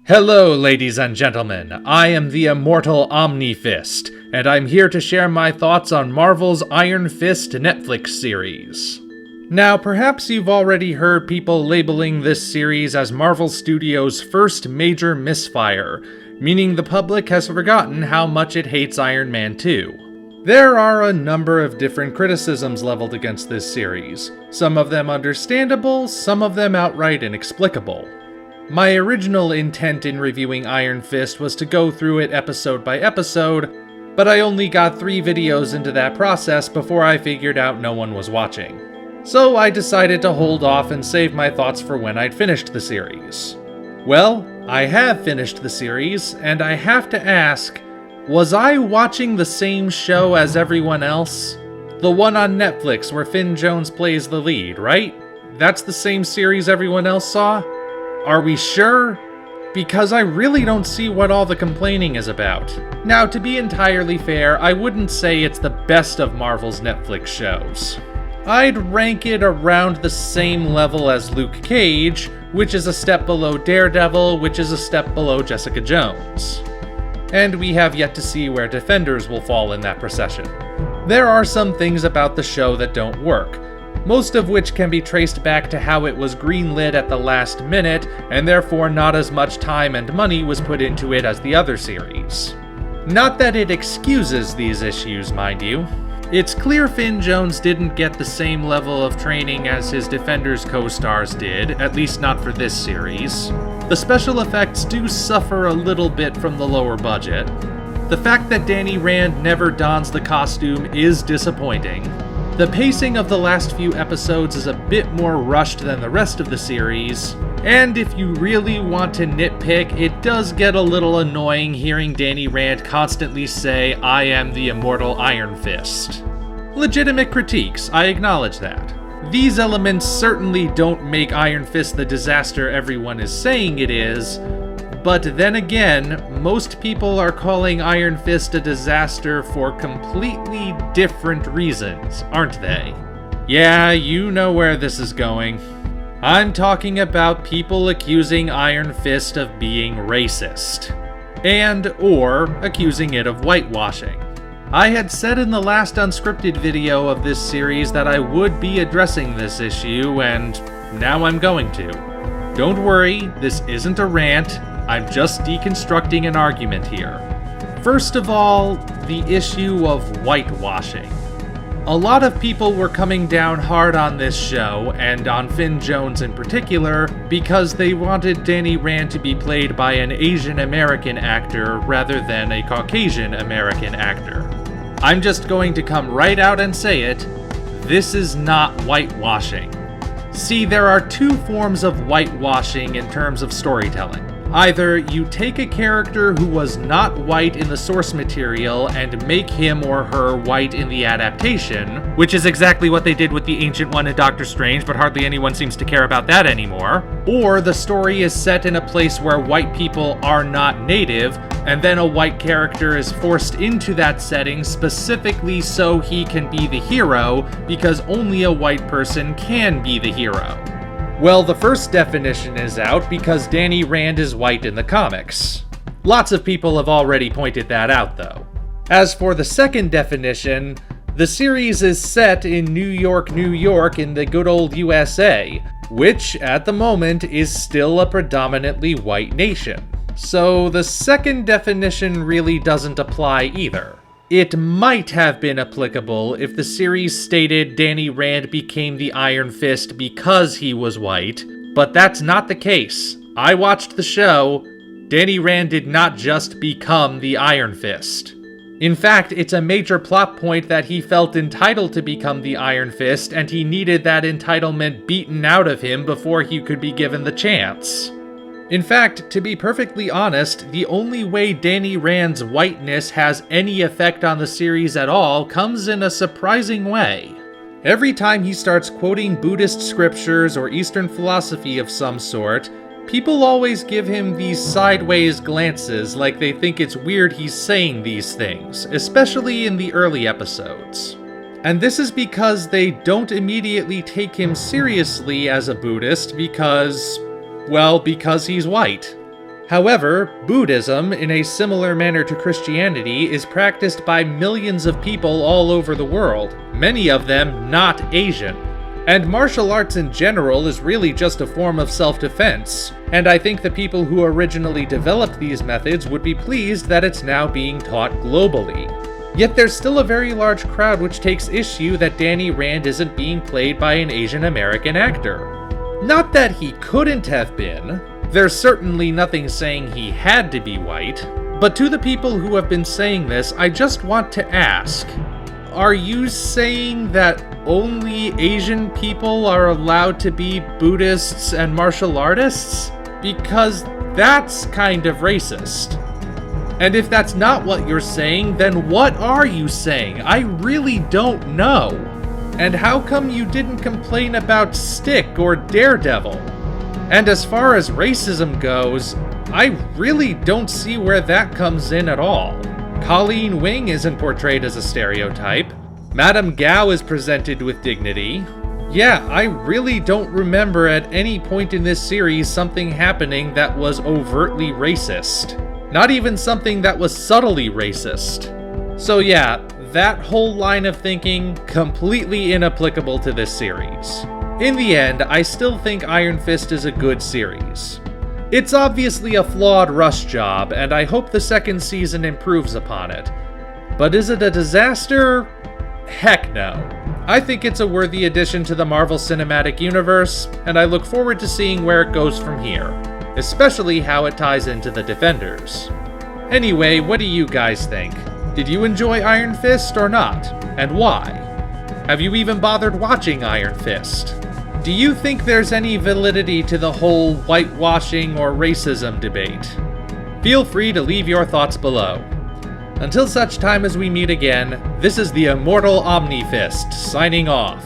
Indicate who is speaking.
Speaker 1: Hello, ladies and gentlemen. I am the immortal Omni, and I'm here to share my thoughts on Marvel's Iron Fist Netflix series. Now, perhaps you've already heard people labeling this series as Marvel Studios' first major misfire, meaning the public has forgotten how much it hates Iron Man 2. There are a number of different criticisms leveled against this series, some of them understandable, some of them outright inexplicable. My original intent in reviewing Iron Fist was to go through it episode by episode, but I only got 3 videos into that process before I figured out no one was watching. So I decided to hold off and save my thoughts for when I'd finished the series. Well, I have finished the series, and I have to ask, was I watching the same show as everyone else? The one on Netflix where Finn Jones plays the lead, right? That's the same series everyone else saw? Are we sure? Because I really don't see what all the complaining is about. Now, to be entirely fair, I wouldn't say it's the best of Marvel's Netflix shows. I'd rank it around the same level as Luke Cage, which is a step below Daredevil, which is a step below Jessica Jones. And we have yet to see where Defenders will fall in that procession. There are some things about the show that don't work, most of which can be traced back to how it was greenlit at the last minute, and therefore not as much time and money was put into it as the other series. Not that it excuses these issues, mind you. It's clear Finn Jones didn't get the same level of training as his Defenders co-stars did, at least not for this series. The special effects do suffer a little bit from the lower budget. The fact that Danny Rand never dons the costume is disappointing. The pacing of the last few episodes is a bit more rushed than the rest of the series, and if you really want to nitpick, it does get a little annoying hearing Danny Rand constantly say, "I am the immortal Iron Fist." Legitimate critiques, I acknowledge that. These elements certainly don't make Iron Fist the disaster everyone is saying it is, but then again, most people are calling Iron Fist a disaster for completely different reasons, aren't they? Yeah, you know where this is going. I'm talking about people accusing Iron Fist of being racist, or accusing it of whitewashing. I had said in the last unscripted video of this series that I would be addressing this issue, and now I'm going to. Don't worry, this isn't a rant. I'm just deconstructing an argument here. First of all, the issue of whitewashing. A lot of people were coming down hard on this show, and on Finn Jones in particular, because they wanted Danny Rand to be played by an Asian American actor rather than a Caucasian American actor. I'm just going to come right out and say it, this is not whitewashing. See, there are 2 forms of whitewashing in terms of storytelling. Either you take a character who was not white in the source material and make him or her white in the adaptation, which is exactly what they did with the Ancient One in Doctor Strange, but hardly anyone seems to care about that anymore. Or the story is set in a place where white people are not native, and then a white character is forced into that setting specifically so he can be the hero, because only a white person can be the hero. Well, the first definition is out because Danny Rand is white in the comics. Lots of people have already pointed that out, though. As for the second definition, the series is set in New York in the good old USA, which, at the moment, is still a predominantly white nation. So the second definition really doesn't apply either. It might have been applicable if the series stated Danny Rand became the Iron Fist because he was white, but that's not the case. I watched the show. Danny Rand did not just become the Iron Fist. In fact, it's a major plot point that he felt entitled to become the Iron Fist, and he needed that entitlement beaten out of him before he could be given the chance. In fact, to be perfectly honest, the only way Danny Rand's whiteness has any effect on the series at all comes in a surprising way. Every time he starts quoting Buddhist scriptures or Eastern philosophy of some sort, people always give him these sideways glances like they think it's weird he's saying these things, especially in the early episodes. And this is because they don't immediately take him seriously as a Buddhist because he's white. However, Buddhism, in a similar manner to Christianity, is practiced by millions of people all over the world, many of them not Asian. And martial arts in general is really just a form of self-defense, and I think the people who originally developed these methods would be pleased that it's now being taught globally. Yet there's still a very large crowd which takes issue that Danny Rand isn't being played by an Asian American actor. Not that he couldn't have been. There's certainly nothing saying he had to be white, but to the people who have been saying this, I just want to ask, are you saying that only Asian people are allowed to be Buddhists and martial artists? Because that's kind of racist. And if that's not what you're saying, then what are you saying? I really don't know. And how come you didn't complain about Stick or Daredevil? And as far as racism goes, I really don't see where that comes in at all. Colleen Wing isn't portrayed as a stereotype. Madame Gao is presented with dignity. Yeah, I really don't remember at any point in this series something happening that was overtly racist. Not even something that was subtly racist. So yeah, that whole line of thinking, completely inapplicable to this series. In the end, I still think Iron Fist is a good series. It's obviously a flawed rush job, and I hope the second season improves upon it. But is it a disaster? Heck no. I think it's a worthy addition to the Marvel Cinematic Universe, and I look forward to seeing where it goes from here, especially how it ties into the Defenders. Anyway, what do you guys think? Did you enjoy Iron Fist or not? And why? Have you even bothered watching Iron Fist? Do you think there's any validity to the whole whitewashing or racism debate? Feel free to leave your thoughts below. Until such time as we meet again, this is the immortal Omni Fist, signing off.